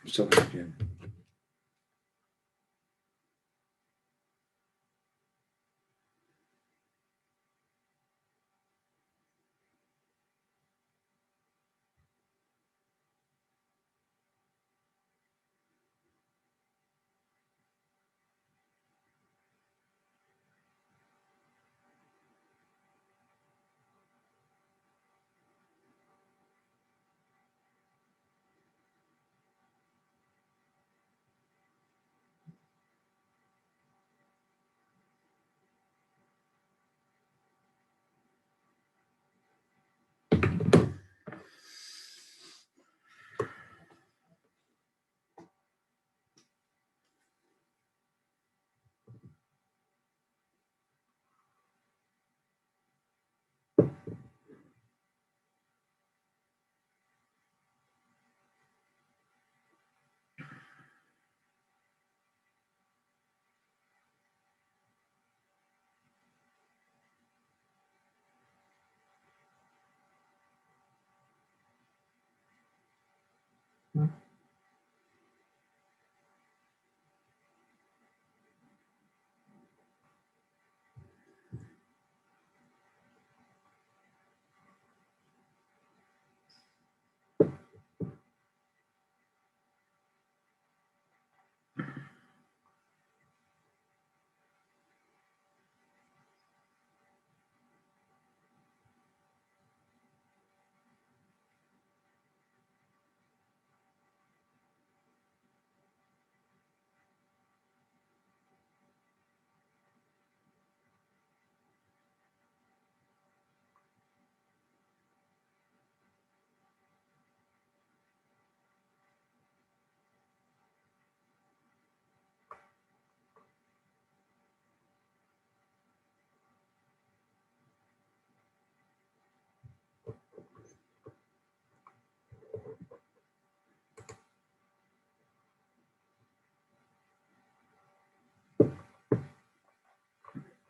So again.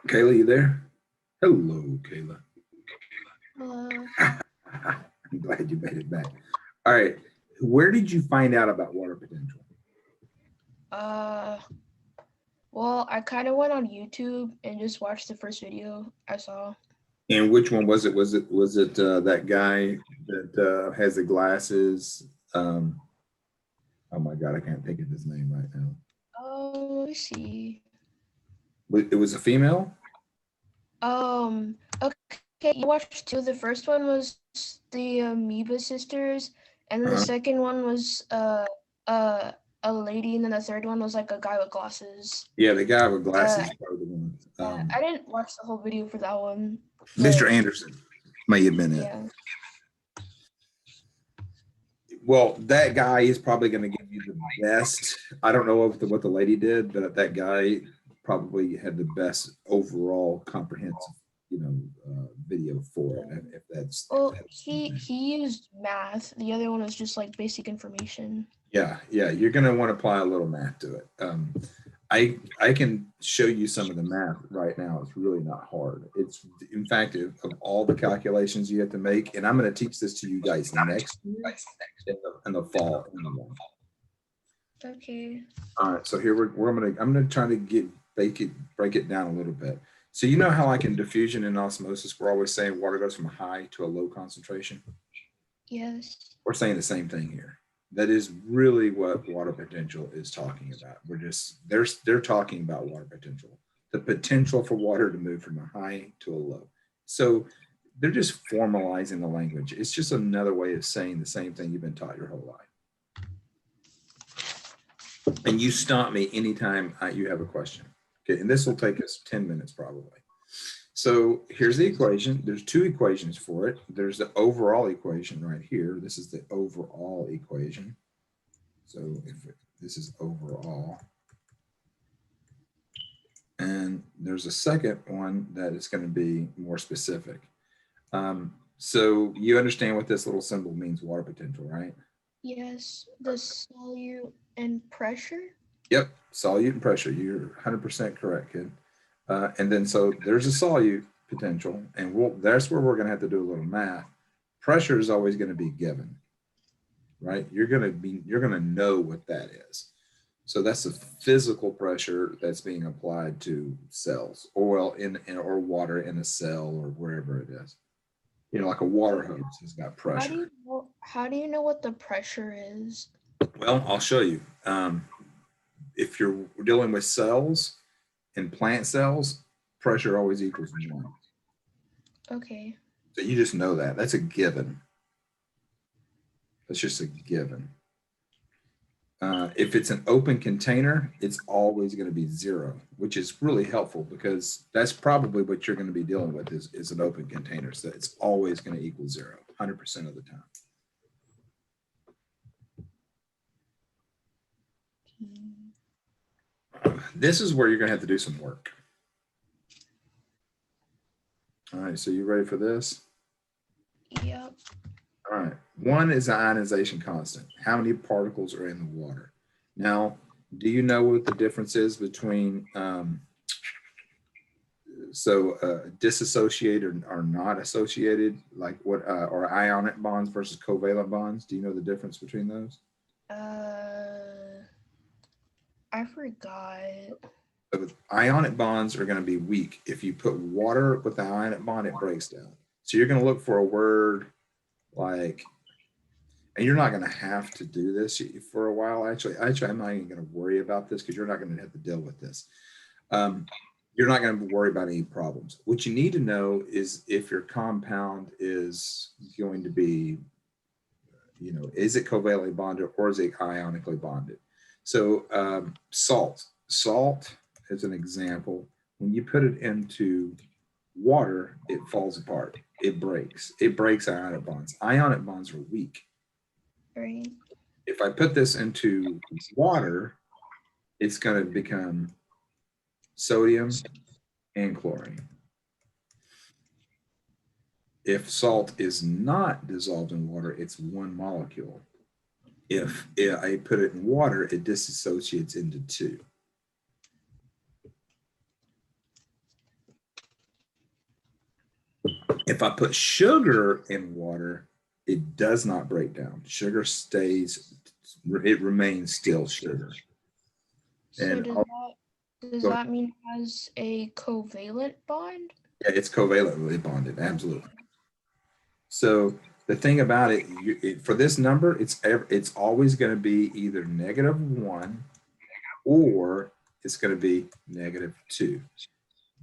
Kayla, you there? Hello, Kayla. Hello. I'm glad you made it back. All right. Where did you find out about water potential? Uh, well, I kind of went on YouTube and just watched the first video I saw. And which one was it? Was it that guy that has the glasses? Oh my God, I can't think of his name right now. Let me see. It was a female? Okay, you watched two. The first one was the Amoeba sisters, and then the Uh-huh. second one was a lady, and then the third one was like a guy with glasses. Yeah, the guy with Uh, glasses is probably the one. I didn't watch the whole video for that one, Mr. but Anderson may have been it. yeah. Well, that guy is probably going to give you the best. I don't know what the lady did, but that guy probably had the best overall comprehensive, video for it. If that's if Well, that's he used math. The other one was just like basic information. yeah, you're going to want to apply a little math to it. I can show you some of the math right now. It's really not hard. It's in fact of all the calculations you have to make, and I'm going to teach this to you guys next year in the fall. Okay. All right, so here I'm gonna try to break it down a little bit. So you know how like in diffusion and osmosis, we're always saying water goes from a high to a low concentration. Yes. We're saying the same thing here. That is really what water potential is talking about. They're talking about water potential, the potential for water to move from a high to a low. So they're just formalizing the language. It's just another way of saying the same thing you've been taught your whole life. And you stop me anytime you have a question. Okay, and this will take us 10 minutes probably. So here's the equation. There's two equations for it. There's the overall equation right here. This is the overall equation. So this is overall. And there's a second one that is going to be more specific. So you understand what this little symbol means, water potential, right? Yes. The solute and pressure. Yep, solute and pressure. You're 100% correct, kid. And then so there's a solute potential, and that's where we're going to have to do a little math. Pressure is always going to be given. right? You're gonna know what that is. So that's the physical pressure that's being applied to cells, oil or water in a cell or wherever it is. You know, like a water hose has got pressure. how do you know what the pressure is? Well, I'll show you. If you're dealing with cells and plant cells, pressure always equals one. Okay. So you just know that. That's a given. That's just a given. If it's an open container, it's always going to be zero, which is really helpful because that's probably what you're going to be dealing with is an open container. So it's always going to equal zero, 100% of the time. This is where you're going to have to do some work. All right, so you ready for this? Yep. All right. One is the ionization constant. How many particles are in the water? Now, do you know what the difference is between disassociated or not associated, like what or ionic bonds versus covalent bonds? Do you know the difference between those? I forgot. So ionic bonds are going to be weak. If you put water with the ionic bond, it breaks down. So you're going to look for a word like, and you're not going to have to do this for a while. Actually, I'm not even going to worry about this because you're not going to have to deal with this. You're not going to worry about any problems. What you need to know is if your compound is going to be, you know, is it covalently bonded or is it ionically bonded? So salt as an example, when you put it into water, it falls apart. It breaks ionic bonds. Ionic bonds are weak. Right. If I put this into water, it's going to become sodium and chlorine. If salt is not dissolved in water, it's one molecule. If I put it in water, it disassociates into two. If I put sugar in water, it does not break down. Sugar stays, it remains still sugar. So And does that mean it has a covalent bond? yeah, it's covalently bonded, absolutely. So the thing about it, for this number, it's always going to be either -1 or it's going to be -2.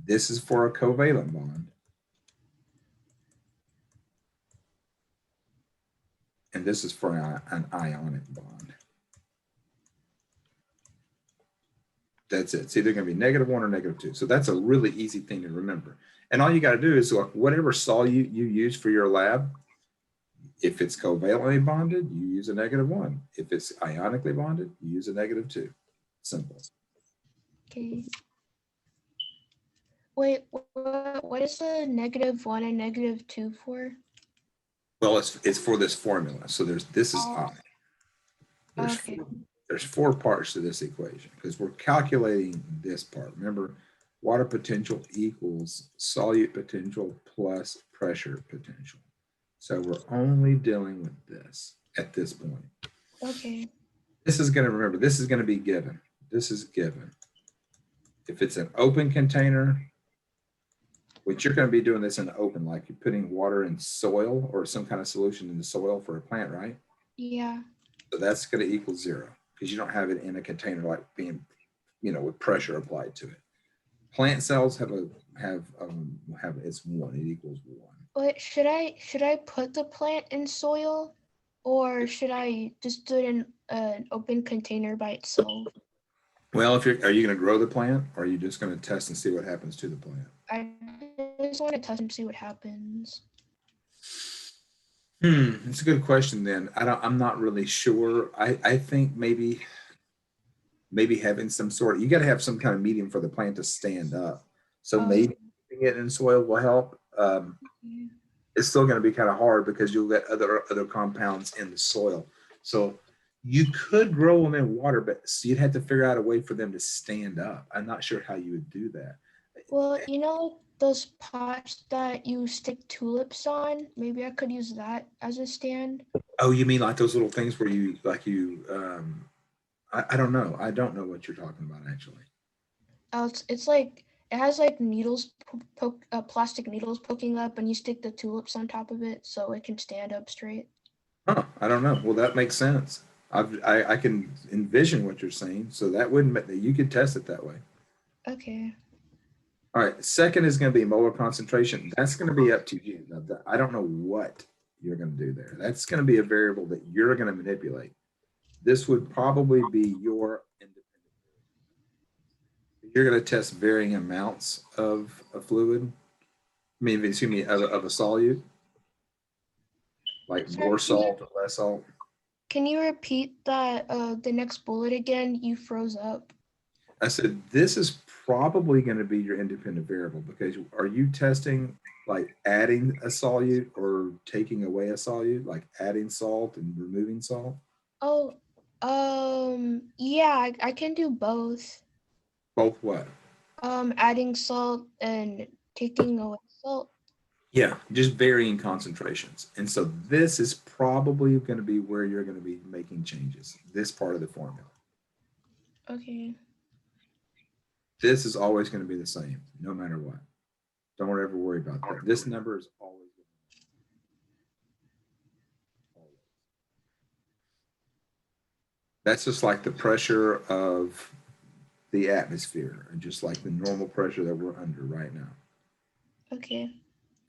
This is for a covalent bond. And this is for an ionic bond. That's it. It's either going to be -1 or -2. So that's a really easy thing to remember. And all you got to do is like whatever solute you use for your lab, if it's covalently bonded, you use a -1. If it's ionically bonded, you use a -2. Simple. Okay. Wait, what is the -1 and -2 for? Well, it's for this formula. So this is I. Okay. There's four parts to this equation because we're calculating this part. Remember, water potential equals solute potential plus pressure potential. So we're only dealing with this at this point. Okay. This is going to remember, this is going to be given. This is given. If it's an open container, which you're going to be doing this in open, like you're putting water in soil or some kind of solution in the soil for a plant, right? Yeah. So that's going to equal 0 because you don't have it in a container like being, you know, with pressure applied to it. Plant cells have it's 1. It equals 1. Wait, should I put the plant in soil, or should I just do it in an open container by itself? Well, are you going to grow the plant, or are you just going to test and see what happens to the plant? I just want to test and see what happens. It's a good question. Then I'm not really sure. I think maybe having some sort. You got to have some kind of medium for the plant to stand up. So maybe putting it in soil will help. It's still going to be kind of hard because you'll get other compounds in the soil. So you could grow them in water, but you'd have to figure out a way for them to stand up. I'm not sure how you would do that. Well, you know, those pots that you stick tulips on. Maybe I could use that as a stand. Oh, you mean like those little things where you like you I don't know. I don't know what you're talking about actually. It's like it has like needles, plastic needles poking up, and you stick the tulips on top of it so it can stand up straight. Huh, I don't know. Well, that makes sense. I can envision what you're saying, so that wouldn't you could test it that way. Okay. All right. Second is going to be molar concentration. That's going to be up to you. Now, I don't know what you're going to do there. That's going to be a variable that you're going to manipulate. This would probably be your independent. You're going to test varying amounts of a fluid. I mean, excuse me, of a solute, like Sorry, more salt or less salt. can you repeat that the next bullet again? You froze up. I said, this is probably going to be your independent variable because are you testing like adding a solute or taking away a solute, like adding salt and removing salt? Oh, yeah, I can do both. Both what? Adding salt and taking away salt. Yeah, just varying concentrations. And so this is probably going to be where you're going to be making changes, this part of the formula. Okay. This is always going to be the same, no matter what. Don't ever worry about that. This number is always going to be always. That's just like the pressure of the atmosphere, and just like the normal pressure that we're under right now. Okay.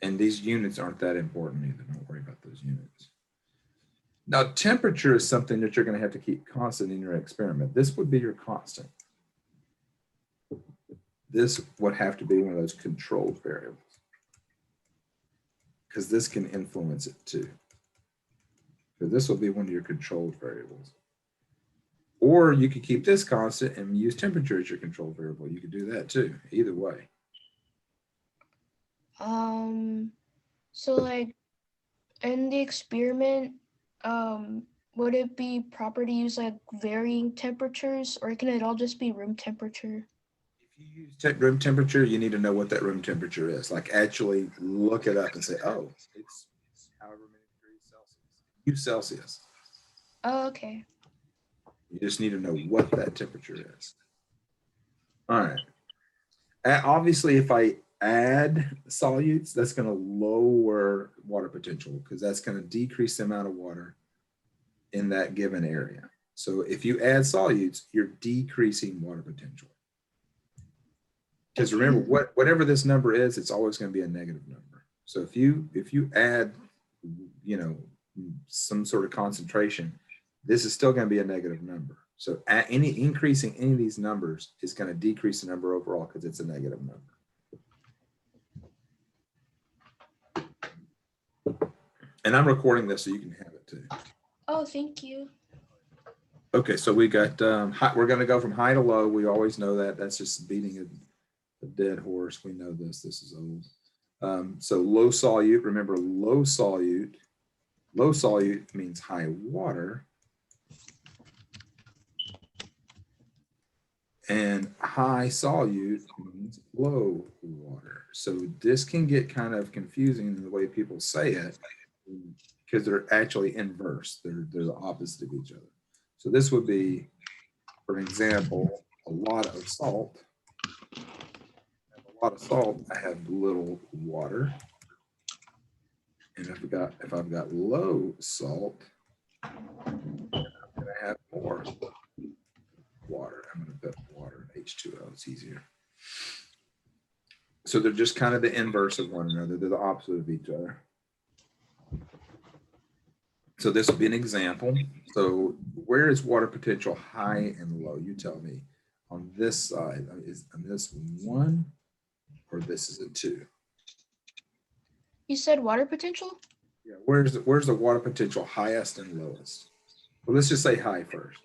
And these units aren't that important either. Don't worry about those units. Now, temperature is something that you're going to have to keep constant in your experiment. This would be your constant. This would have to be one of those controlled variables because this can influence it too. So this will be one of your controlled variables. Or you could keep this constant and use temperature as your control variable. You could do that too, either way. Um, so like in the experiment, would it be proper to use like varying temperatures, or can it all just be room temperature? If you use room temperature, you need to know what that room temperature is. Like actually look it up and say, oh, it's however many degrees Celsius. Use Celsius. Oh, okay. You just need to know what that temperature is. All right. Obviously, if I add solutes, that's going to lower water potential because that's going to decrease the amount of water in that given area. So if you add solutes, you're decreasing water potential. Because Okay. remember, whatever this number is, it's always going to be a negative number. So if you add, you know, some sort of concentration, this is still going to be a negative number. So any increasing any of these numbers is going to decrease the number overall because it's a negative number. And I'm recording this so you can have it too. Oh, thank you. Okay, so we got we're going to go from high to low. We always know that. That's just beating a dead horse. We know this. This is old. So low solute. Remember, low solute. Low solute means high water. And high solute means low water. So this can get kind of confusing in the way people say it because they're actually inverse. They're the opposite of each other. So this would be, for example, a lot of salt. A lot of salt, I have little water. And if I've got low salt, I'm gonna have more water. I'm gonna put water in H2O, it's easier. So they're just kind of the inverse of one another. They're the opposite of each other. So this would be an example. So where is water potential high and low? You tell me. On this side, is on this one, or this is a two? You said water potential? Yeah. Where's the water potential highest and lowest? Well, let's just say high first.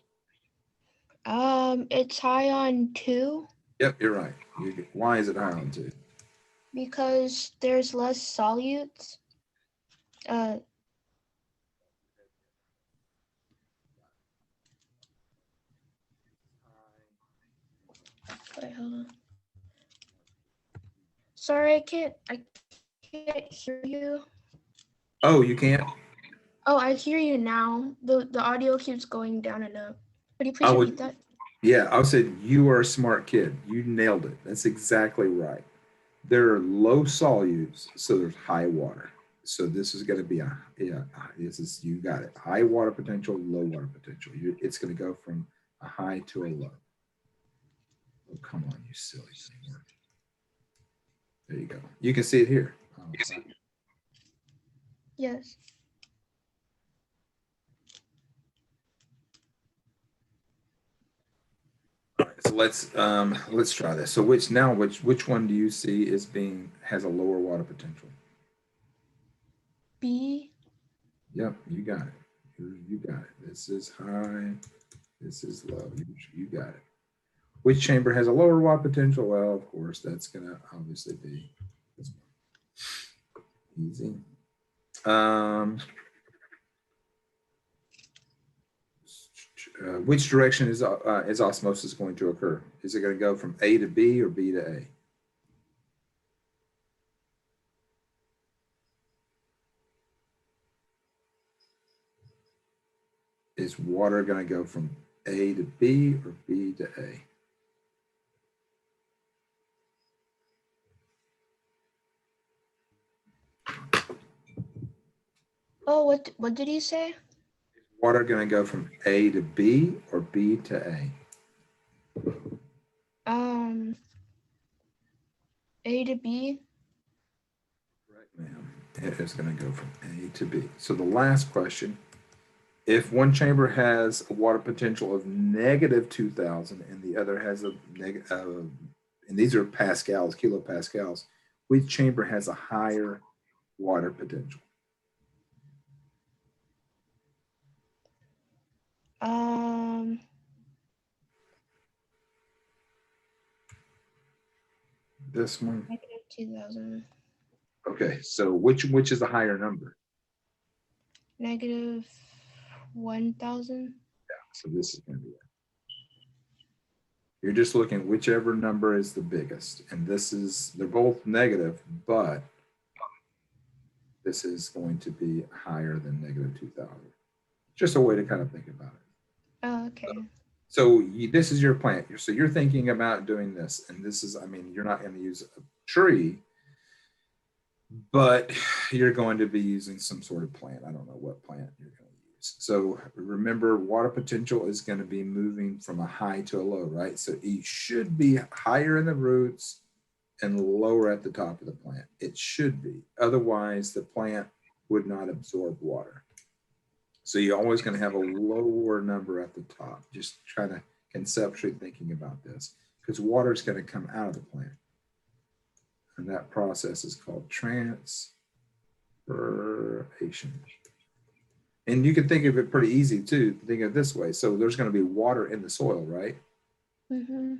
It's high on 2 Yep, you're right. Why is it high on two? because there's less solutes. Uh, Wait, hold on. Sorry, I can't hear you. Oh, you can't? Oh, I hear you now. The audio keeps going down and up. Could you I please repeat would, that? yeah, I said you are a smart kid. You nailed it. That's exactly right. There are low solutes, so there's high water. So this is going to be a, yeah, this is, you got it. High water potential, low water potential. It's going to go from a high to a low. Oh, come on, you silly thing. There you go. You can see it here. Yes. All right, so let's try this. So which one do you see is being has a lower water potential? B. Yep, you got it. You got it. This is high. This is low. You got it. Which chamber has a lower watt potential? Well, of course, that's going to obviously be this one. Easy. Which direction is osmosis going to occur? Is it going to go from A to B or B to A? Is water going to go from A to B or B to A? Oh, what did you say? Is water going to go from A to B or B to A? Um, A to B. Correct, ma'am. It is going to go from A to B. So the last question, if one chamber has a water potential of negative 2,000 and the other has a negative, and these are pascals, kilopascals, which chamber has a higher water potential? Um, This one. negative 2,000. Okay, so which is the higher number? Negative 1,000. So this is going to be it. You're just looking whichever number is the biggest, and this is, they're both negative, but this is going to be higher than negative 2,000. Just a way to kind of think about it. Oh, okay. So this is your plant. So you're thinking about doing this, and this is, I mean, you're not going to use a tree, but you're going to be using some sort of plant. I don't know what plant you're going to use. So remember, water potential is going to be moving from a high to a low, right? So it should be higher in the roots and lower at the top of the plant. It should be. Otherwise, the plant would not absorb water. So you're always going to have a lower number at the top. Just trying to conceptually thinking about this, because water is going to come out of the plant. And that process is called transpiration. And you can think of it pretty easy too. Think of it this way. So there's going to be water in the soil, right? Mm-hmm.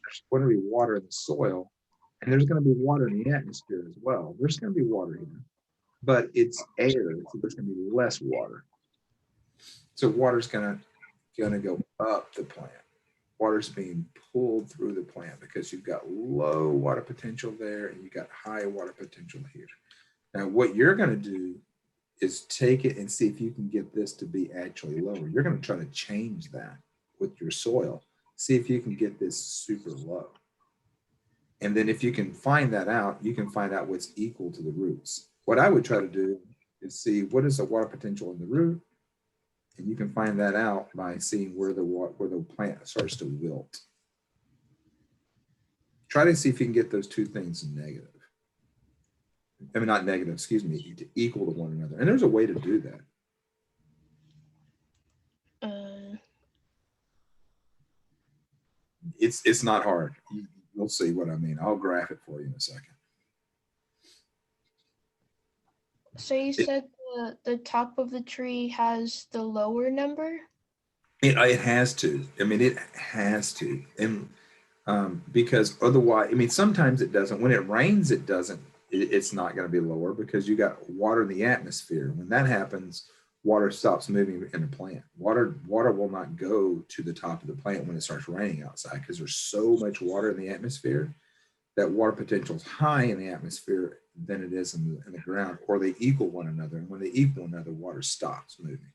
There's going to be water in the soil, and there's going to be water in the atmosphere as well. There's going to be water here, but it's air, so there's going to be less water. So water's going to go up the plant. Water's being pulled through the plant because you've got low water potential there and you got high water potential here. Now, what you're going to do is take it and see if you can get this to be actually lower. You're going to try to change that with your soil. See if you can get this super low. And then if you can find that out, you can find out what's equal to the roots. What I would try to do is see what is the water potential in the root, and you can find that out by seeing where the plant starts to wilt. Try to see if you can get those two things negative. I mean, not negative, excuse me, to equal to one another. And there's a way to do that. Uh, It's not hard. You'll see what I mean. I'll graph it for you in a second. so you said the top of the tree has the lower number? It has to. I mean, it has to. And because otherwise, I mean, sometimes it doesn't. When it rains, it doesn't. It's not going to be lower because you got water in the atmosphere. When that happens, water stops moving in the plant. Water will not go to the top of the plant when it starts raining outside because there's so much water in the atmosphere that water potential is high in the atmosphere than it is in the ground, or they equal one another. And when they equal one another, water stops moving.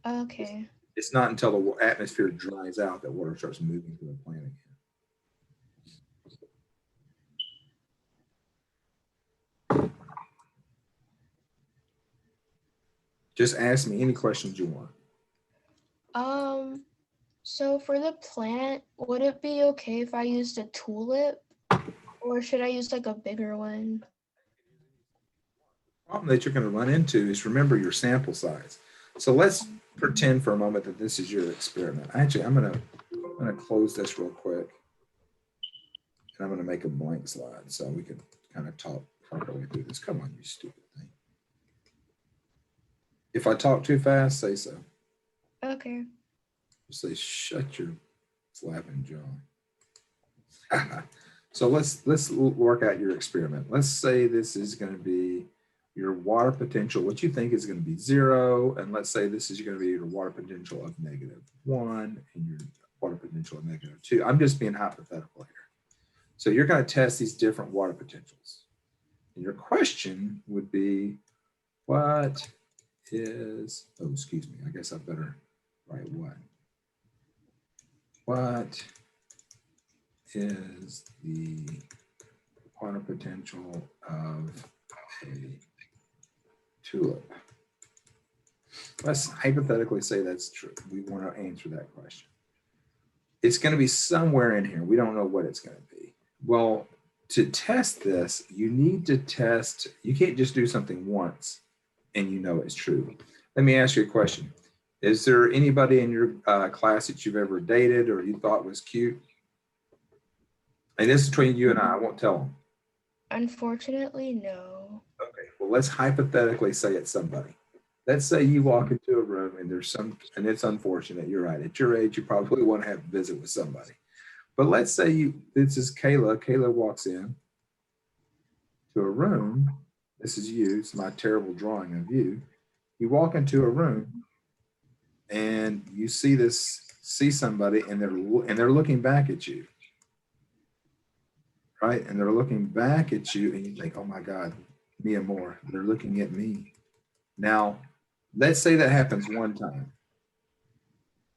Okay. It's not until the atmosphere dries out that water starts moving through the plant again. Just ask me any questions you want. Um, so for the plant, would it be okay if I used a tulip? Or should I use like a bigger one? The problem that you're going to run into is, remember your sample size. So let's pretend for a moment that this is your experiment. Actually, I'm going to close this real quick, and I'm going to make a blank slide so we can kind of talk our way through this. Come on, you stupid thing. If I talk too fast, say so. Okay. Say, shut your flapping jaw. So let's work out your experiment. Let's say this is going to be your water potential, what you think is going to be 0, and let's say this is going to be your water potential of -1 and your water potential of -2. I'm just being hypothetical here. So you're going to test these different water potentials. And your question would be, what is, oh, excuse me, I guess I better write what. What is the water potential of a tulip? Let's hypothetically say that's true. We want to answer that question. It's going to be somewhere in here. We don't know what it's going to be. Well, to test this, you need to test. You can't just do something once and you know it's true. Let me ask you a question. Is there anybody in your class that you've ever dated or you thought was cute? And this is between you and I won't tell them. Unfortunately, no. Okay, well, let's hypothetically say it's somebody. Let's say you walk into a room and there's some, and it's unfortunate, you're right. At your age, you probably want to have a visit with somebody. But let's say this is Kayla. Kayla walks in to a room. This is you. It's my terrible drawing of you. You walk into a room and you see somebody and they're looking back at you. Right? And they're looking back at you and you think, oh my God, me and more. They're looking at me. Now, let's say that happens one time.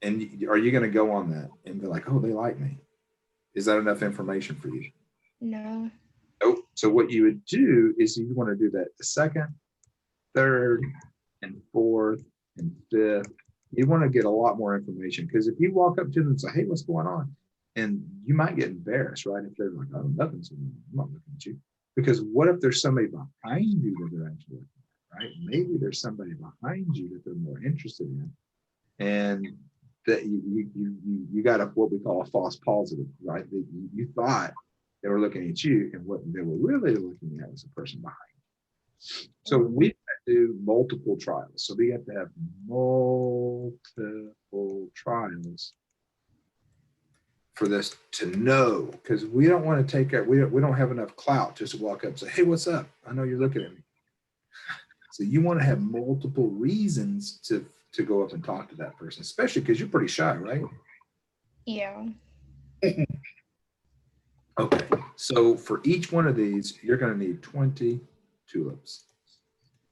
And are you going to go on that and be like, oh, they like me? Is that enough information for you? No. Nope. So what you would do is you want to do that the second, third, and fourth, and fifth. You want to get a lot more information, because if you walk up to them and say, hey, what's going on? And you might get embarrassed, right? If they're like, oh, nothing's going on. I'm not looking at you. Because what if there's somebody behind you that they're actually looking at, right? Maybe there's somebody behind you that they're more interested in. And that you got what we call a false positive, right? That you thought they were looking at you, and what they were really looking at was the person behind you. So we have to do multiple trials. So we have to have multiple trials for this to know, because we don't want to take it. We don't have enough clout just to walk up and say, hey, what's up? I know you're looking at me. So you want to have multiple reasons to go up and talk to that person, especially because you're pretty shy, right? Yeah. Okay, so for each one of these, you're going to need 20 tulips.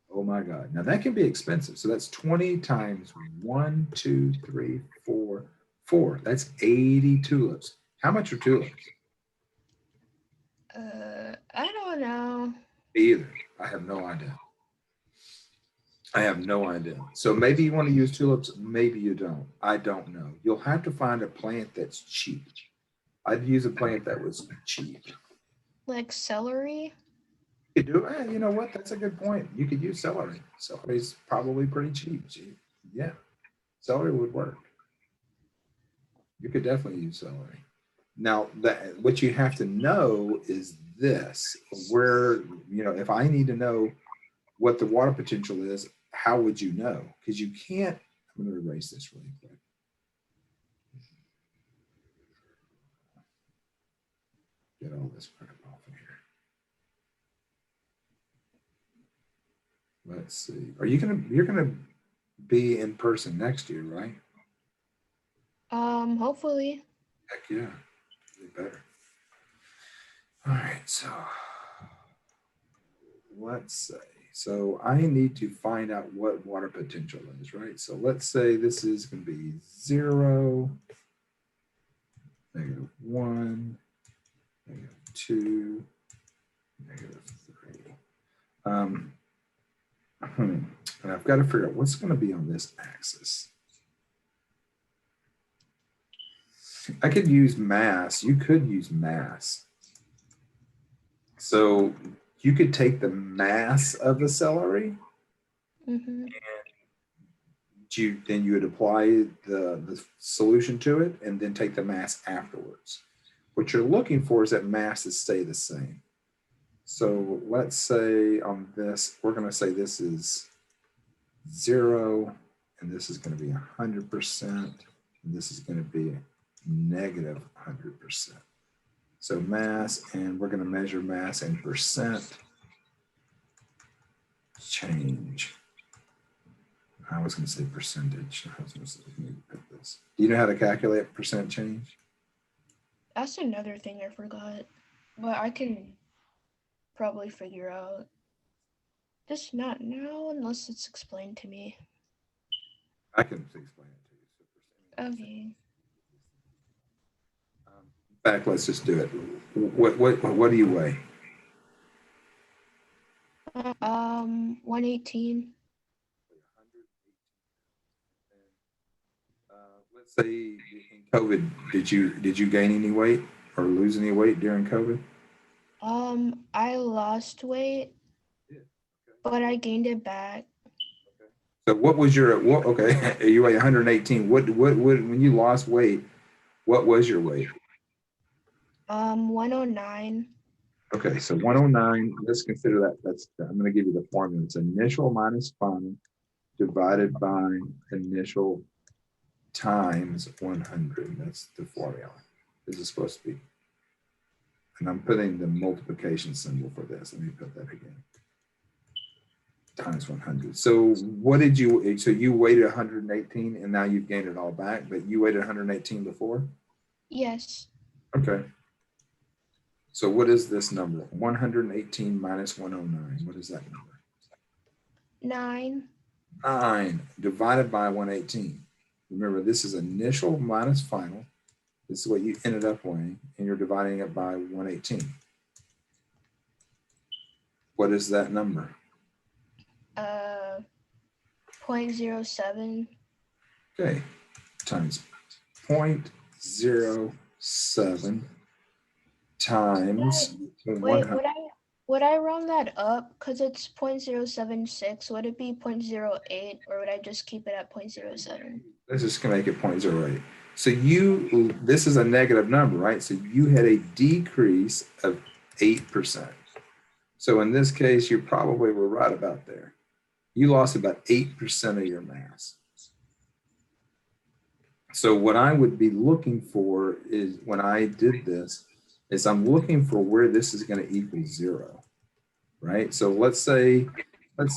Oh my God. Now that can be expensive. So that's 20 times 1, 2, 3, 4, 4. That's 80 tulips. How much are tulips? I don't know. Either. I have no idea. I have no idea. So maybe you want to use tulips, maybe you don't. I don't know. You'll have to find a plant that's cheap. I'd use a plant that was cheap. Like celery? You could do it. You know what? That's a good point. You could use celery. Celery's probably pretty cheap. Yeah, celery would work. You could definitely use celery. Now, what you have to know is this: where, if I need to know what the water potential is, how would you know? Because you can't. I'm going to erase this really quick. Get all this crap off of here. Let's see. You're gonna be in person next year, right? Hopefully. Heck yeah, better. All right, so let's say, so I need to find out what water potential is, right? So let's say this is going to be 0, -1, -2, -3. And I've got to figure out what's going to be on this axis. I could use mass. You could use mass. So you could take the mass of the celery, Mm-hmm. and then you would apply the solution to it and then take the mass afterwards. What you're looking for is that masses stay the same. So let's say on this, we're going to say this is 0, and this is going to be 100%, and this is going to be -100%. So mass, and we're going to measure mass in percent change. I was going to say percentage. I was going to say, let me put this. Do you know how to calculate percent change? That's another thing I forgot, but I can probably figure out. Just not now, unless it's explained to me. I can explain it to you. So percentage. Okay. In fact, let's just do it. What do you weigh? 118. Let's say in COVID, did you gain any weight or lose any weight during COVID? I lost weight, Yeah. but I gained it back. Okay. So what was your what? Okay, you weigh 118. What when you lost weight? What was your weight? 109. Okay, so 109. Let's consider that. I'm going to give you the formula. It's initial minus final divided by initial times 100. That's the formula. This is supposed to be. And I'm putting the multiplication symbol for this. Let me put that again. Times 100. So what did you, so you weighed 118 and now you've gained it all back, but you weighed 118 before? Yes. Okay. So what is this number? 118 minus 109. What is that number? 9. 9 divided by 118. Remember, this is initial minus final. This is what you ended up weighing, and you're dividing it by 118. What is that number? 0.07. Okay, times 0.07 times Wait, 100. would I round that up? Because it's 0.076. Would it be 0.08, or would I just keep it at 0.07? Let's just make it 0.08. So this is a negative number, right? So you had a decrease of 8%. So in this case, you probably were right about there. You lost about 8% of your mass. So what I would be looking for is, when I did this, is I'm looking for where this is going to equal 0, right? So let's say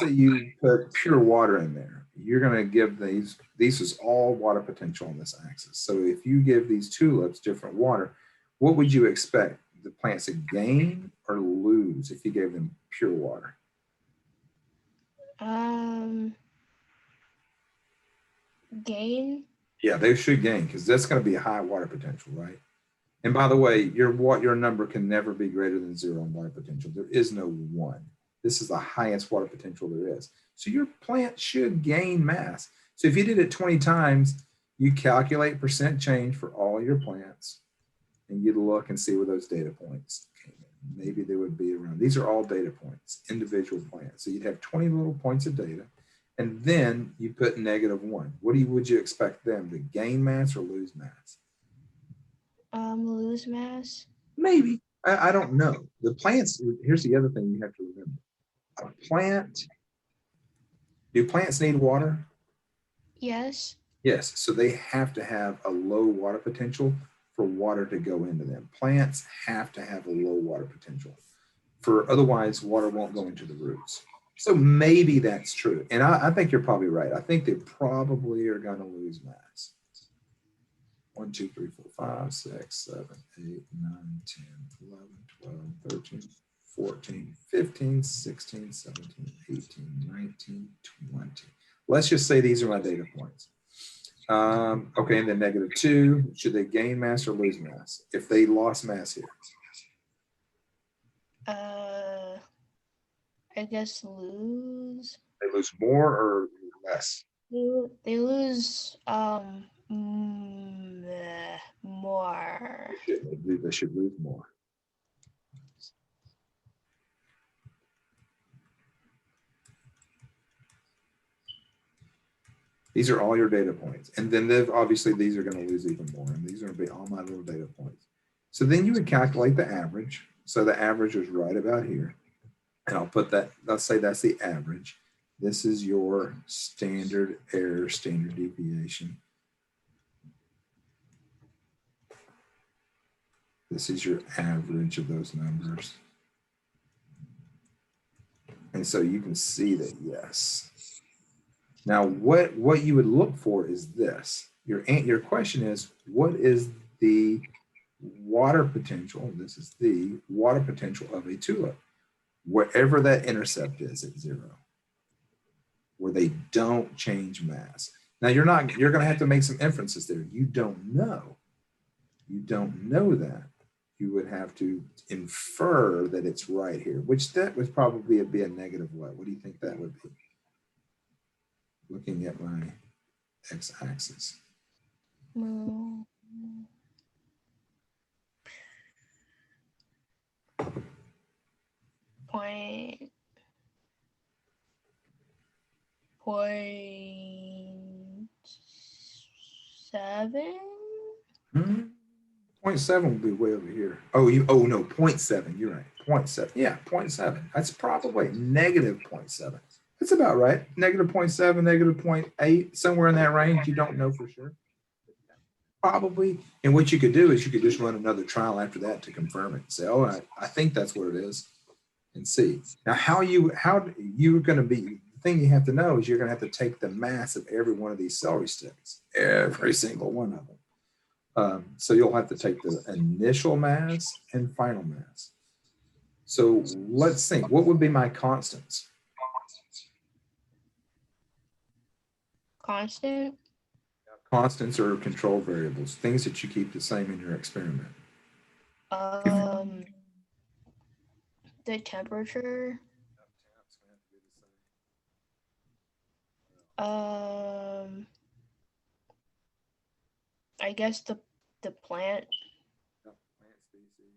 you put pure water in there. You're going to give these is all water potential on this axis. So if you give these tulips different water, what would you expect the plants to gain or lose if you gave them pure water? Gain. Yeah, they should gain, because that's going to be a high water potential, right? And by the way, your number can never be greater than 0 in water potential. There is no 1. This is the highest water potential there is. So your plant should gain mass. So if you did it 20 times, you calculate percent change for all your plants, and you'd look and see where those data points came in. Maybe they would be around. These are all data points, individual plants. So you'd have 20 little points of data, and then you put -1. Would you expect them to gain mass or lose mass? Lose mass. Maybe. I don't know. The plants, here's the other thing you have to remember. Do plants need water? Yes. Yes. So they have to have a low water potential for water to go into them. Plants have to have a low water potential, otherwise water won't go into the roots. So maybe that's true. And I think you're probably right. I think they probably are going to lose mass. 1, 2, 3, 4, 5, 6, 7, 8, 9, 10, 11, 12, 13, 14, 15, 16, 17, 18, 19, 20. Let's just say these are my data points. Okay, and then -2, should they gain mass or lose mass? If they lost mass here. I guess lose. They lose more or less? They lose more. They should lose more. These are all your data points. And then obviously these are going to lose even more. And these are going to be all my little data points. So then you would calculate the average. So the average is right about here. And I'll put that, let's say that's the average. This is your standard error, standard deviation. This is your average of those numbers. And so you can see that, yes. Now, what you would look for is this. Your question is, what is the water potential? This is the water potential of a tulip, wherever that intercept is at 0, where they don't change mass. Now, you're going to have to make some inferences there. You don't know. You don't know that. You would have to infer that it's right here, which that would probably be a negative what? What do you think that would be? Looking at my x-axis. Point 7. 0.7 will be way over here. Oh no, 0.7. You're right. 0.7. Yeah, 0.7. That's probably -0.7. That's about right. -0.7, -0.8, somewhere in that range. You don't know for sure. Probably. And what you could do is you could just run another trial after that to confirm it. Say, oh, I think that's what it is, and see. Now, how you're going to be, the thing you have to know is you're going to have to take the mass of every one of these celery sticks, every single one of them. So you'll have to take the initial mass and final mass. So let's think, what would be my constants? Constants are control variables, things that you keep the same in your experiment. The temperature. I guess the plant. Plant species.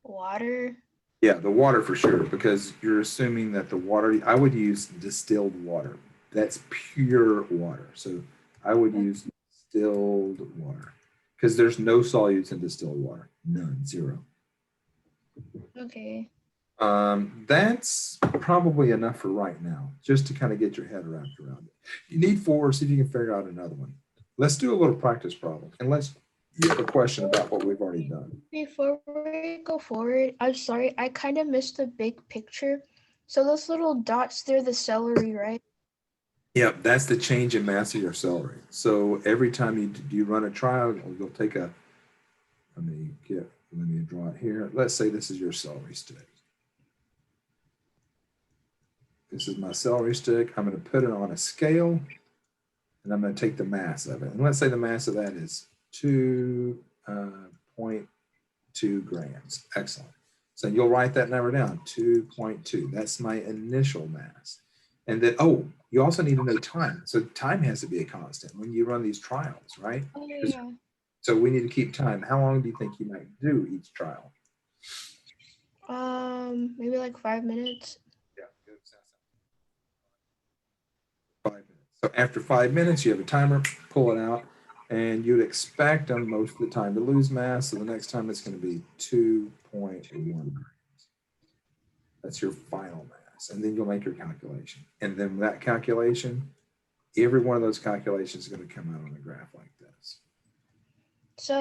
Water. Yeah, the water for sure, because you're assuming that the water, I would use distilled water. That's pure water. So I would use distilled water because there's no solutes in distilled water. None, 0. Okay. That's probably enough for right now, just to kind of get your head wrapped around it. You need 4, see if you can figure out another one. Let's do a little practice problem, and you have a question about what we've already done. Before we go forward, I'm sorry, I kind of missed the big picture. So those little dots, they're the celery, right? Yep, that's the change in mass of your celery. So every time you run a trial, you'll take let me draw it here. Let's say this is your celery stick. This is my celery stick. I'm going to put it on a scale, and I'm going to take the mass of it. And let's say the mass of that is 2.2 grams. Excellent. So you'll write that number down, 2.2. That's my initial mass. And then, you also need to know time. So time has to be a constant when you run these trials, right? Oh, yeah. So we need to keep time. How long do you think you might do each trial? Maybe like 5 minutes. Yeah, good. 5 minutes. So after 5 minutes, you have a timer, pull it out, and you'd expect on most of the time to lose mass. So the next time it's going to be 2.1 grams. That's your final mass. And then you'll make your calculation. And then that calculation, every one of those calculations is going to come out on a graph like this. So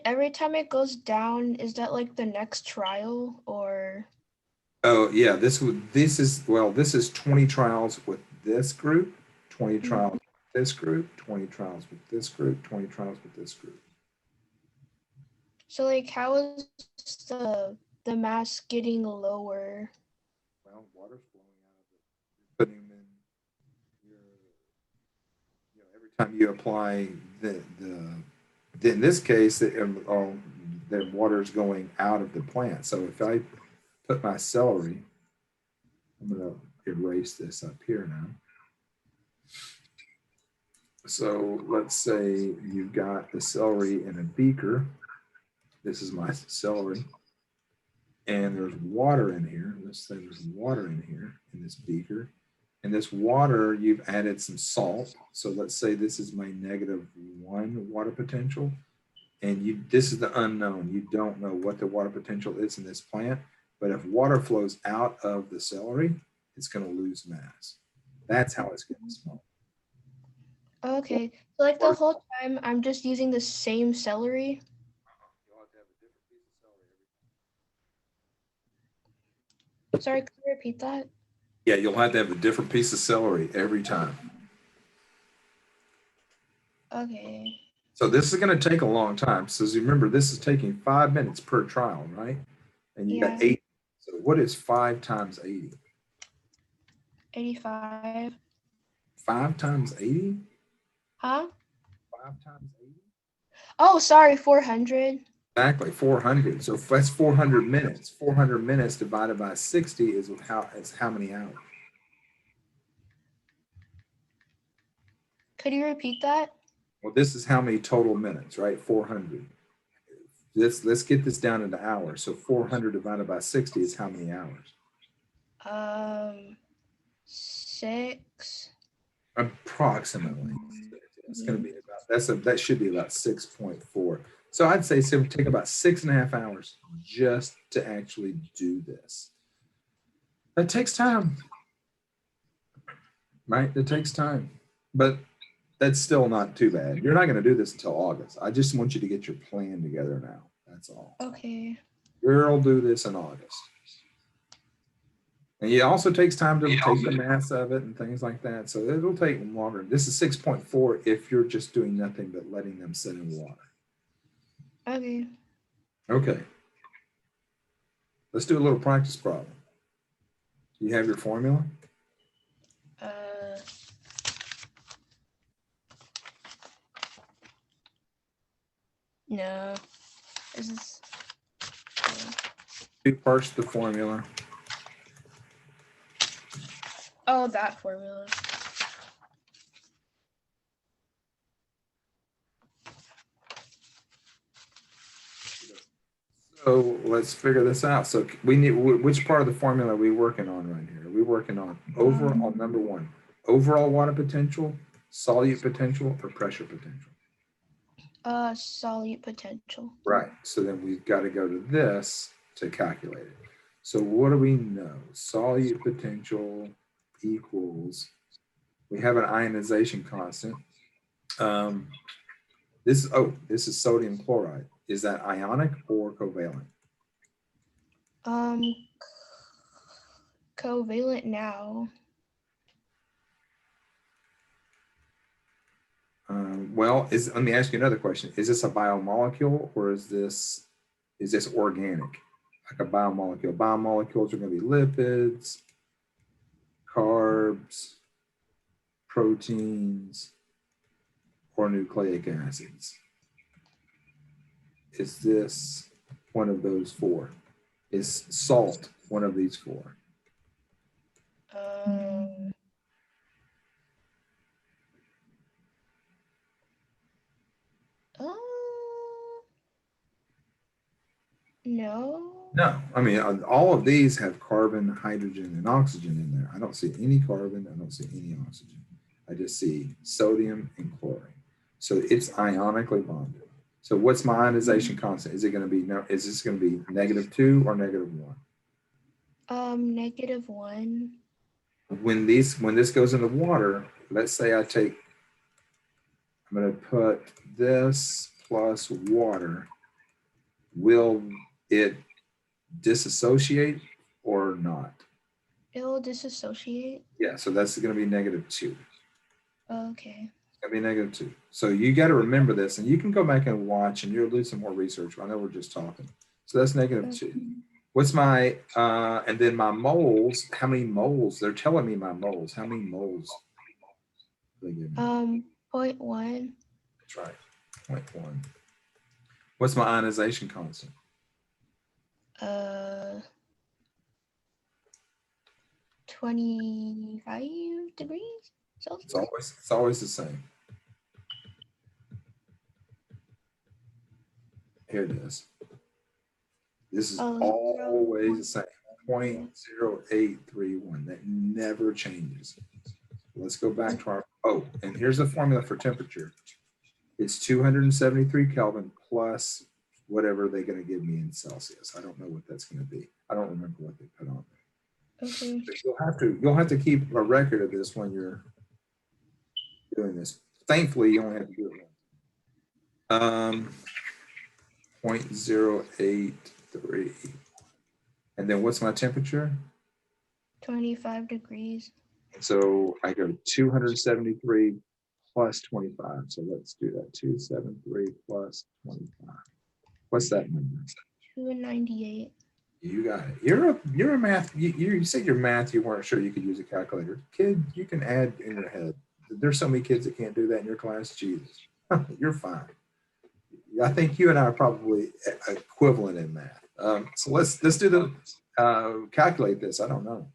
every time it goes down, is that like the next trial or? Oh yeah, this is 20 trials with this group, 20 Mhm. trials with this group, 20 trials with this group, 20 trials with this group. So like, how is the mass getting lower? Well, water's flowing out of it. You're putting them in your, every time you apply in this case, the water's going out of the plant. So if I put my celery, I'm going to erase this up here now. So let's say you've got the celery in a beaker. This is my celery. And there's water in here. Let's say there's water in here in this beaker. And this water, you've added some salt. So let's say this is my -1 water potential. And this is the unknown. You don't know what the water potential is in this plant. But if water flows out of the celery, it's going to lose mass. That's how it's going to smell. Okay, so like the whole time I'm just using the same celery. You'll have to have a different piece of celery every time. Sorry, could you repeat that? Yeah, you'll have to have a different piece of celery every time. Okay. So this is going to take a long time. So as you remember, this is taking 5 minutes per trial, right? And you got Yeah. 8. So what is 5 times 80? 85. 5 times 80? Huh? 5 times 80? Oh, sorry, 400. Exactly, 400. So if that's 400 minutes. 400 minutes divided by 60 is how many hours? Could you repeat that? Well, this is how many total minutes, right? 400. Let's get this down into hours. So 400 divided by 60 is how many hours? 6. Approximately. It's going to be about that should be about 6.4. So I'd say it would take about 6.5 hours just to actually do this. That takes time, right? It takes time, but that's still not too bad. You're not going to do this until August. I just want you to get your plan together now. That's all. Okay. We'll do this in August. And it also takes time to take the mass of it and things like that. So it'll take longer. This is 6.4 if you're just doing nothing but letting them sit in water. Okay. Okay. Let's do a little practice problem. Do you have your formula? No. Is this? You parse the formula. Oh, that formula. So let's figure this out. So we need, which part of the formula are we working on right here? Are we working on overall, number one, overall water potential, solute potential, or pressure potential? Solute potential. Right. So then we've got to go to this to calculate it. So what do we know? Solute potential equals, we have an ionization constant. This is sodium chloride. Is that ionic or covalent? Covalent now. Well, let me ask you another question. Is this a biomolecule or is this organic? Like a biomolecule. Biomolecules are going to be lipids, carbs, proteins, or nucleic acids. Is this one of those 4? Is salt one of these 4? No. No. I mean, all of these have carbon, hydrogen, and oxygen in there. I don't see any carbon. I don't see any oxygen. I just see sodium and chlorine. So it's ionically bonded. So what's my ionization constant? Is it going to be is this going to be -2 or -1? -1. When this goes into water, let's say I'm going to put this plus water. Will it disassociate or not? It'll disassociate. Yeah, so that's going to be -2. Okay. It's going to be -2. So you got to remember this, and you can go back and watch, and you'll do some more research. I know we're just talking. So that's -2. What's my, and then my moles, how many moles? They're telling me my moles. How many moles do they give me? 0.1. That's right, 0.1. What's my ionization constant? Uh, 25 degrees It's Celsius. always the same. Here it is. This is Oh, always the same. 0.1. 0.0831. That never changes. Let's go back to our, oh, and here's the formula for temperature. It's 273 Kelvin plus whatever they're going to give me in Celsius. I don't know what that's going to be. I don't remember what they put on there. Okay. But you'll have to keep a record of this when you're doing this. Thankfully, you only have to do it once. 0.083. And then what's my temperature? 25 degrees. So I go 273 plus 25. So let's do that. 273 plus 25. What's that number? 298. You got it. You're a math. You said your math. You weren't sure you could use a calculator. Kid, you can add in your head. There's so many kids that can't do that in your class. Jesus, you're fine. I think you and I are probably equivalent in math. So let's do the calculate this. I don't know.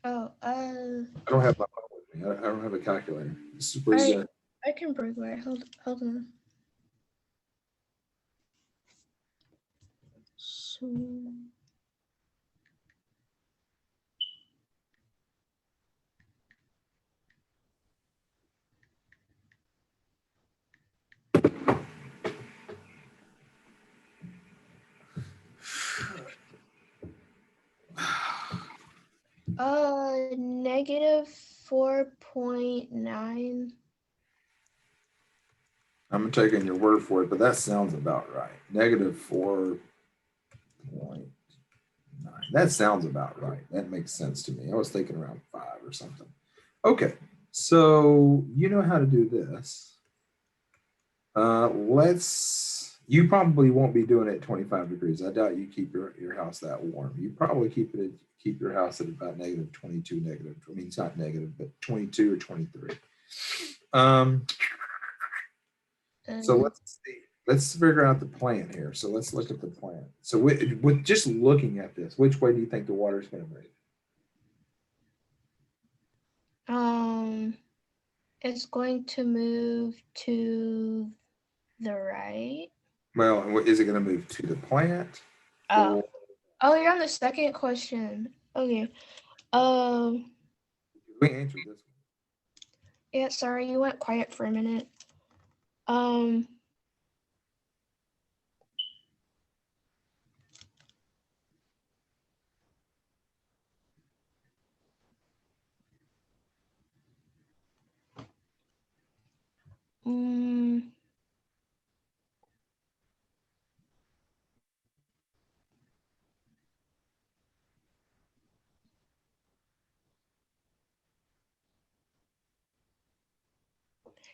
Oh, I don't have my phone with me. I don't have a calculator. This is where I you got. I can break my hold on. So -4.9. I'm taking your word for it, but that sounds about right. -4.9. That sounds about right. That makes sense to me. I was thinking around 5 or something. Okay, so you know how to do this. You probably won't be doing it at 25 degrees. I doubt you keep your house that warm. You probably keep your house at about -22, negative. I mean, it's not negative, but 22 or 23. So let's see. Let's figure out the plan here. So let's look at the plan. So with just looking at this, which way do you think the water is going to move? It's going to move to the right. Well, is it going to move to the plant? Oh, you're on the second question. Okay. We answered this one. Yeah, sorry, you went quiet for a minute. Um, mm,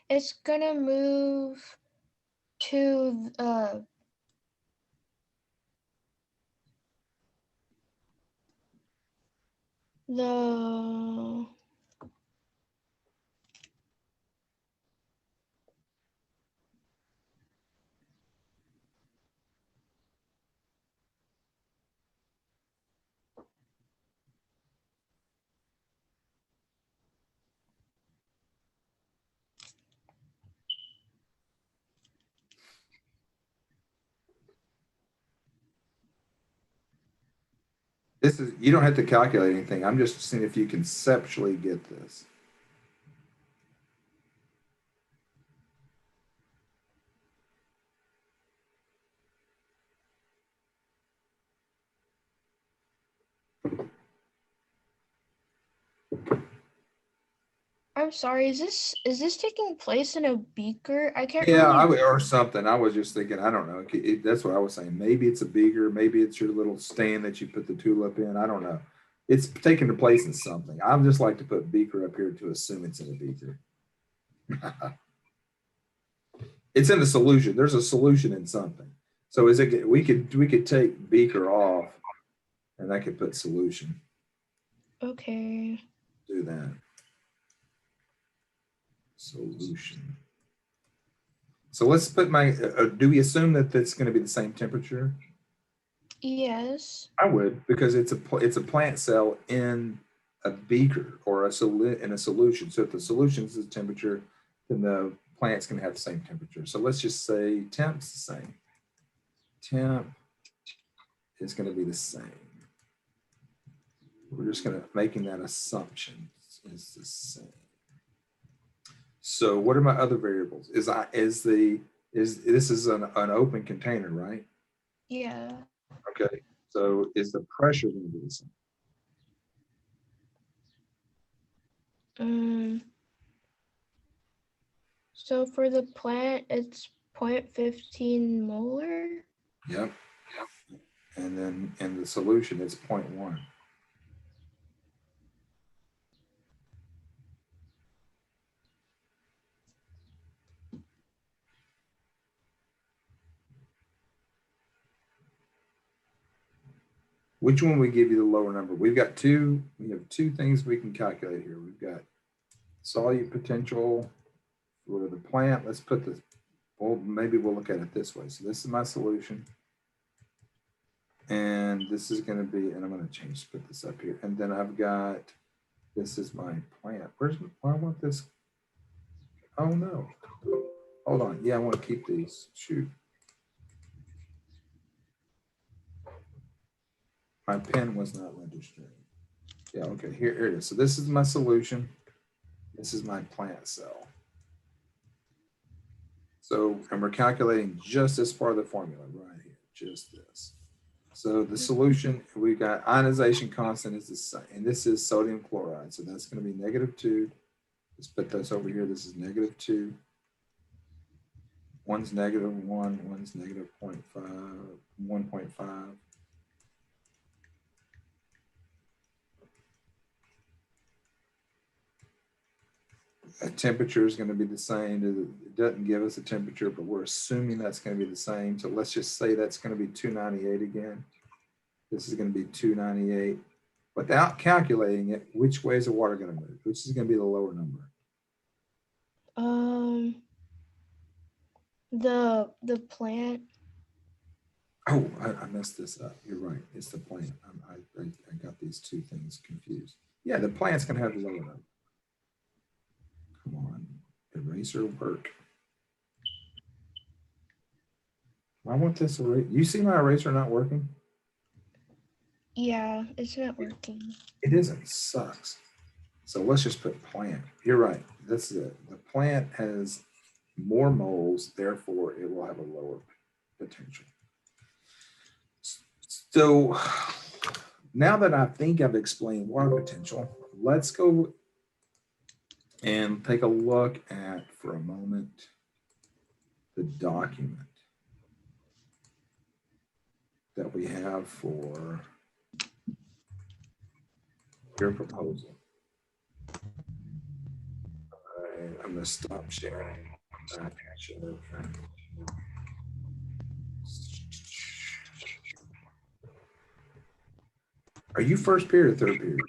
it's gonna move to the This is, you don't have to calculate anything. I'm just seeing if you conceptually get this. I'm sorry, is this taking place in a beaker? I can't Yeah, really. or something. I was just thinking, I don't know. That's what I was saying. Maybe it's a beaker. Maybe it's your little stand that you put the tulip in. I don't know. It's taking the place in something. I just like to put beaker up here to assume it's in a beaker. It's in a solution. There's a solution in something. So is it we could take beaker off and I could put solution. Okay. Do that. Solution. So let's put my, do we assume that that's going to be the same temperature? Yes. I would, because it's a plant cell in a beaker or in a solution. So if the solution is the temperature, then the plant's going to have the same temperature. So let's just say temp's the same. Temp is going to be the same. We're just going to making that assumption is the same. So what are my other variables? Is this is an open container, right? Yeah. Okay. So is the pressure going to be the same? So for the plant, it's 0.15 molar. Yep. And then in the solution, it's 0.1. Which one we give you the lower number? We have two things we can calculate here. We've got solute potential for the plant. Let's put this, well, maybe we'll look at it this way. So this is my solution. And this is going to be, and I'm going to put this up here. And then I've got, this is my plant. I want this? Oh no. Hold on. Yeah, I want to keep these. Shoot. My pen was not registering. Yeah, okay, here it is. So this is my solution. This is my plant cell. So, and we're calculating just this part of the formula right here, just this. So the solution, we got ionization constant is the same, and this is sodium chloride. So that's going to be -2. Let's put this over here. This is -2. One's -1, one's -0.5, 1.5. A temperature is going to be the same. It doesn't give us a temperature, but we're assuming that's going to be the same. So let's just say that's going to be 298 again. This is going to be 298. Without calculating it, which way is the water going to move? Which is going to be the lower number? The plant. Oh, I messed this up. You're right. It's the plant. I got these two things confused. Yeah, the plant's going to have the lower number. Come on, eraser work. I want this eraser. You see my eraser not working? Yeah, it's not working. It isn't. It sucks. So let's just put plant. You're right. That's it. The plant has more moles, therefore it will have a lower potential. So now that I think I've explained water potential, let's go and take a look at, for a moment, the document that we have for your proposal. All right, I'm going to stop sharing. Are you first period or third period?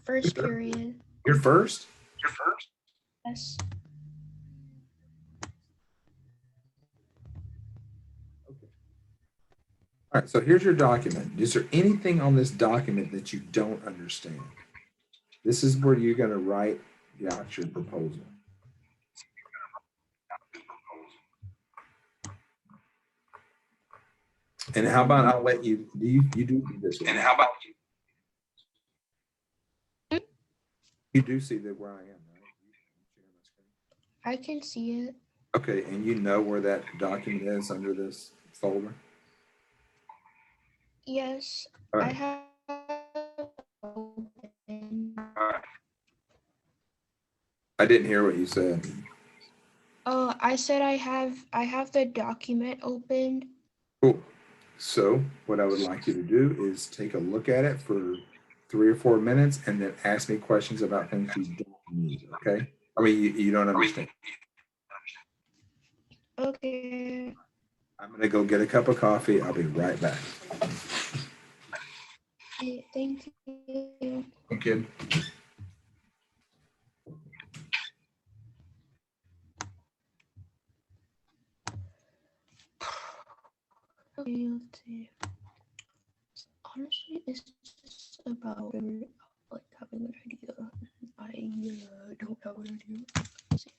First period. You're first? You're first? Yes. Okay. All right, so here's your document. Is there anything on this document that you don't understand? This is where you're going to write out your proposal. And how about I'll let you do this one. And how about you do see that where I am, right? I can see it. Okay, and you know where that document is under this folder? Yes, right. I have open. I didn't hear what you said. Oh, I said I have the document opened. Cool. So what I would like you to do is take a look at it for 3 or 4 minutes and then ask me questions about things you don't need. Okay. I mean, you don't understand. Okay. I'm going to go get a cup of coffee. I'll be right back. Thank you. Okay. Okay, let's see. Honestly, it's just about like having an idea. I don't have an idea. Let's see.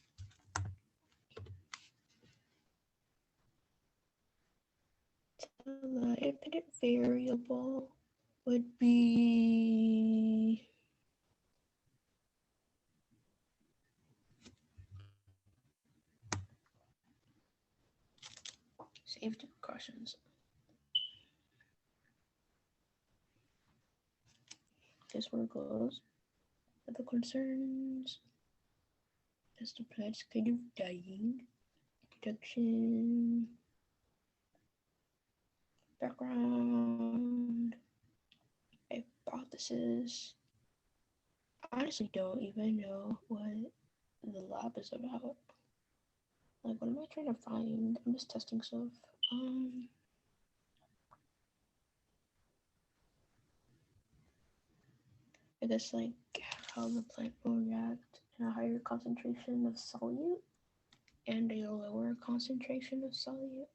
So the independent variable would be safety precautions. Guess where it goes. Other concerns. As the plant's kind of dying. Protection. Background. Hypothesis. I honestly don't even know what the lab is about. Like, what am I trying to find? I'm just testing stuff. Um, I guess like how the plant will react in a higher concentration of solute and a lower concentration of solute.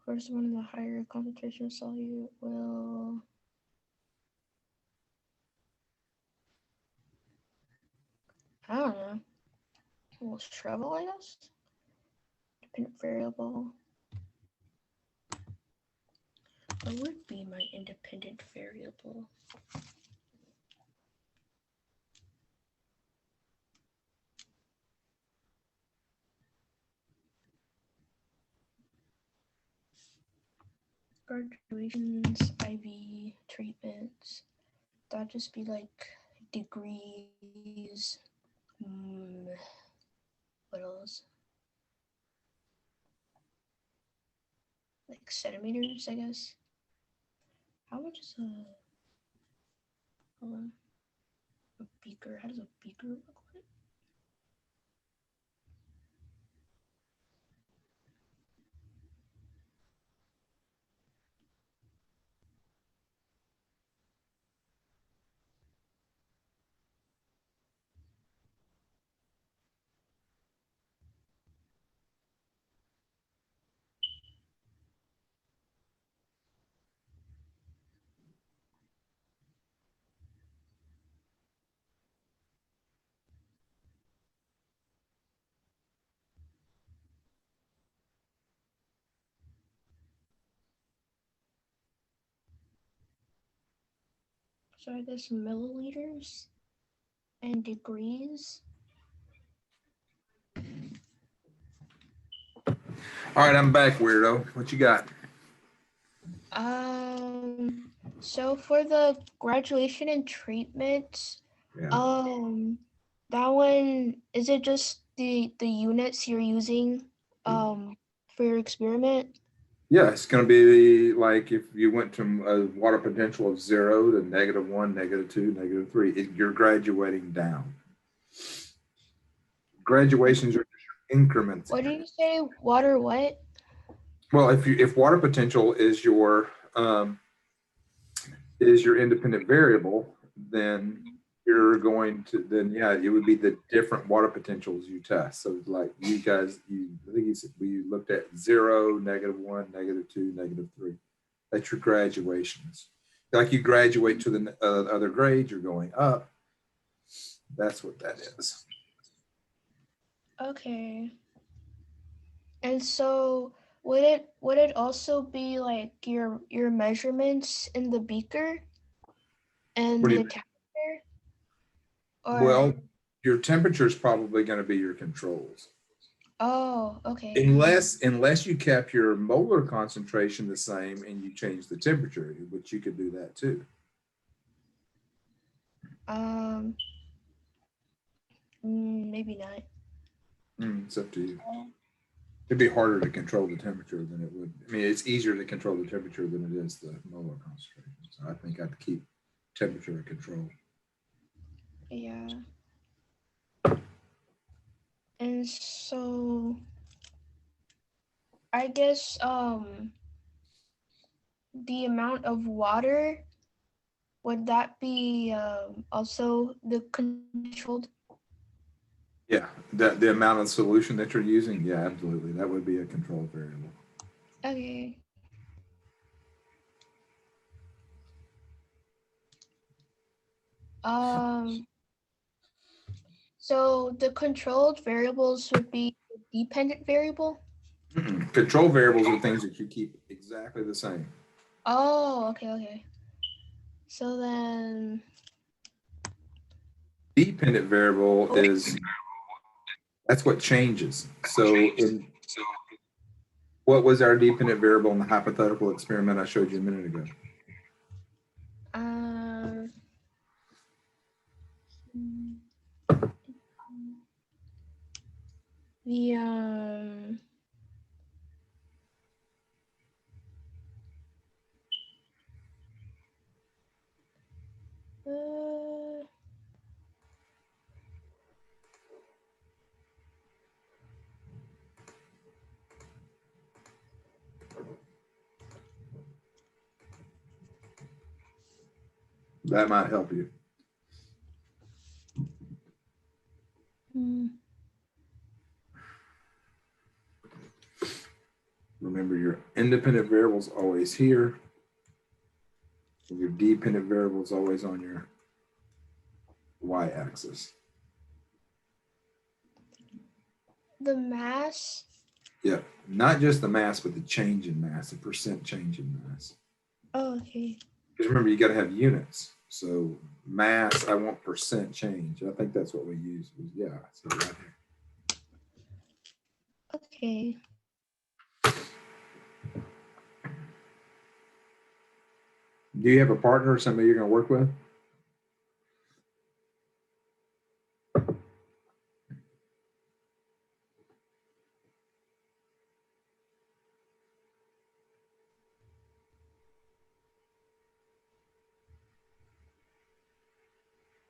Corresponding to the higher concentration of solute will I don't know. Will shrivel, I guess. Dependent variable. What would be my independent variable? Graduations, IV treatments. That'd just be like degrees. What else? Like centimeters, I guess. How much is a beaker? How does a beaker look like? So I guess milliliters and degrees. All right. I'm back, weirdo. What you got? So for the graduation and treatment, Yeah. that one, is it just the units you're using for your experiment? Yeah, it's going to be like if you went from a water potential of 0 to -1, -2, -3, you're graduating down. Graduations are just increments. What did you say? Water what? Well, if water potential is your independent variable, then you're going to then yeah, it would be the different water potentials you test. So like you guys, I think you said we looked at 0, -1, -2, -3. That's your graduations. Like you graduate to the other grade, you're going up. That's what that is. Okay. And so would it also be like your measurements in the beaker and What do the you temperature? Well, Or Your temperature is probably going to be your controls. Oh, okay. Unless you kept your molar concentration the same and you change the temperature, which you could do that too. Um, maybe not. It's up to you. It'd be harder to control the temperature than it would. I mean, it's easier to control the temperature than it is the molar concentration. So I think I'd keep temperature in control. Yeah. And so I guess the amount of water, would that be also the controlled? Yeah, the amount of solution that you're using, yeah, absolutely. That would be a control variable. Okay. Um, so the controlled variables would be the dependent variable? Control variables are things that you keep exactly the same. Oh, okay, okay. So then, Dependent variable is that's what changes. So in what was our dependent variable in the hypothetical experiment I showed you a minute ago? um, the uh, That might help you. hmm, Remember, your independent variable is always here, and your dependent variable is always on your y-axis. the mass. Yeah, not just the mass, but the change in mass, the percent change in mass. Oh, okay. Because remember, you got to have units. So mass, I want percent change. I think that's what we used. Yeah, so right here. Okay. Do you have a partner or somebody you're going to work with?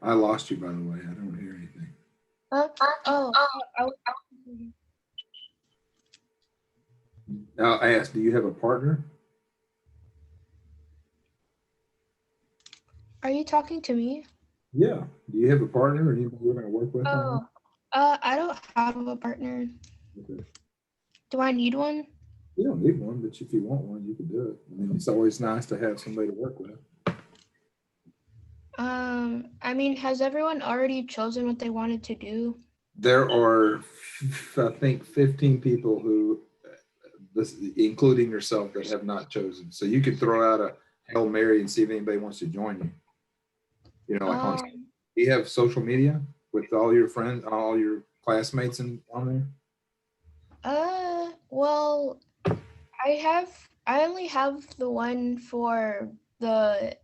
I lost you, by the way. I don't hear anything. Oh, I was, Now, I asked, do you have a partner? are you talking to me? Yeah. Do you have a partner or anybody you're going to work with on this? Oh, I don't have a partner. Okay. Do I need one? You don't need one, but if you want one, you can do it. I mean, it's always nice to have somebody to work with. I mean, has everyone already chosen what they wanted to do? There are, I think, 15 people who, this, including yourself, that have not chosen. So you could throw out a Hail Mary and see if anybody wants to join you. You know, like on, you have social media with all your friends, all your classmates on there? Well, I only have the one for the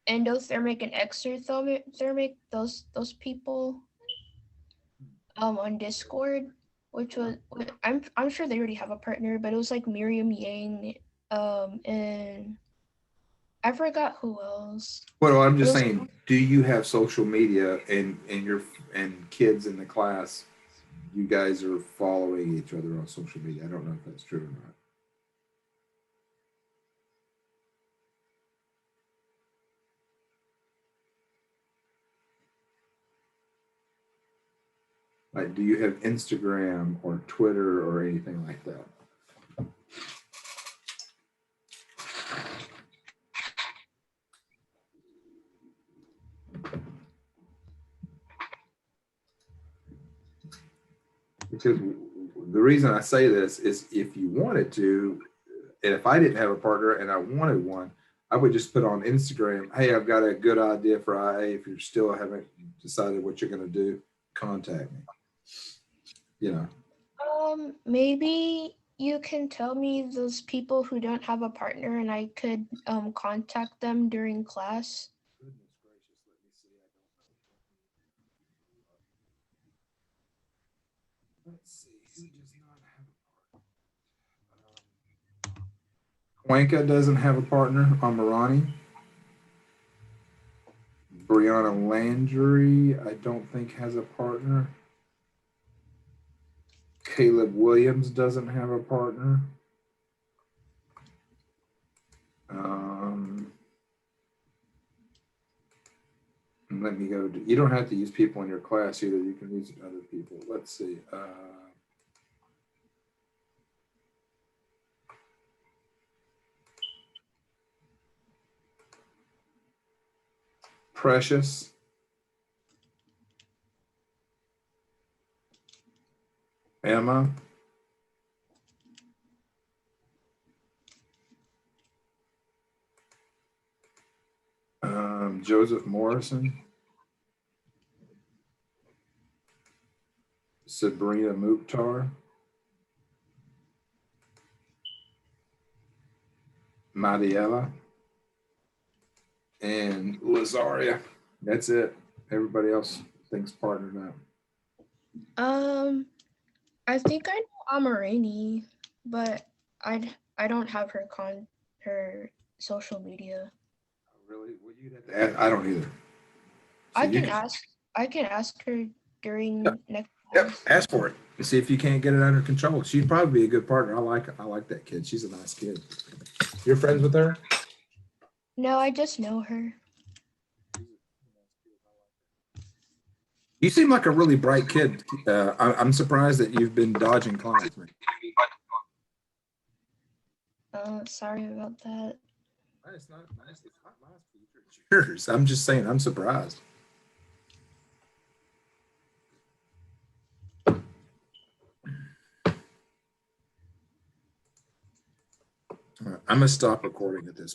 endothermic and exothermic, those people on Discord, which was I'm sure they already have a partner, but it was like Miriam Yang, and I forgot who else. Well, I'm It just was saying, do you have social media and your and kids in the class, you guys are following each other on social media? I don't know if that's true or not. Like, do you have Instagram or Twitter or anything like that? Because the reason I say this is if you wanted to, and if I didn't have a partner and I wanted one, I would just put on Instagram, hey, I've got a good idea for IA if you still haven't decided what you're going to do. contact me. You know, Maybe you can tell me those people who don't have a partner and I could contact them during class. goodness gracious, let me see. Let's see who does not have a partner. Cuenca doesn't have a partner. Amirani. Brianna Landry, I don't think has a partner. Caleb Williams doesn't have a partner. Let me go. You don't have to use people in your class either. You can use other people. Let's see. Precious. Emma. Joseph Morrison. Sabrina Mukhtar. Madiela. And Lazaria. That's it. Everybody else thinks partnered now. I think I know Amarani, but I don't have her social media. Really? Well, you'd have to ask. I don't either. So I you can can, ask I can ask her yep, during next yep, class. ask for it and see if you can't get it under control. She'd probably be a good partner. I like that kid. She's a nice kid. You're friends with her? No, I just know her. You seem like a really bright kid. I'm surprised that you've been dodging class. Sorry about that. It's not my teacher. It's yours. I'm just saying. I'm surprised. I'm gonna stop recording at this point.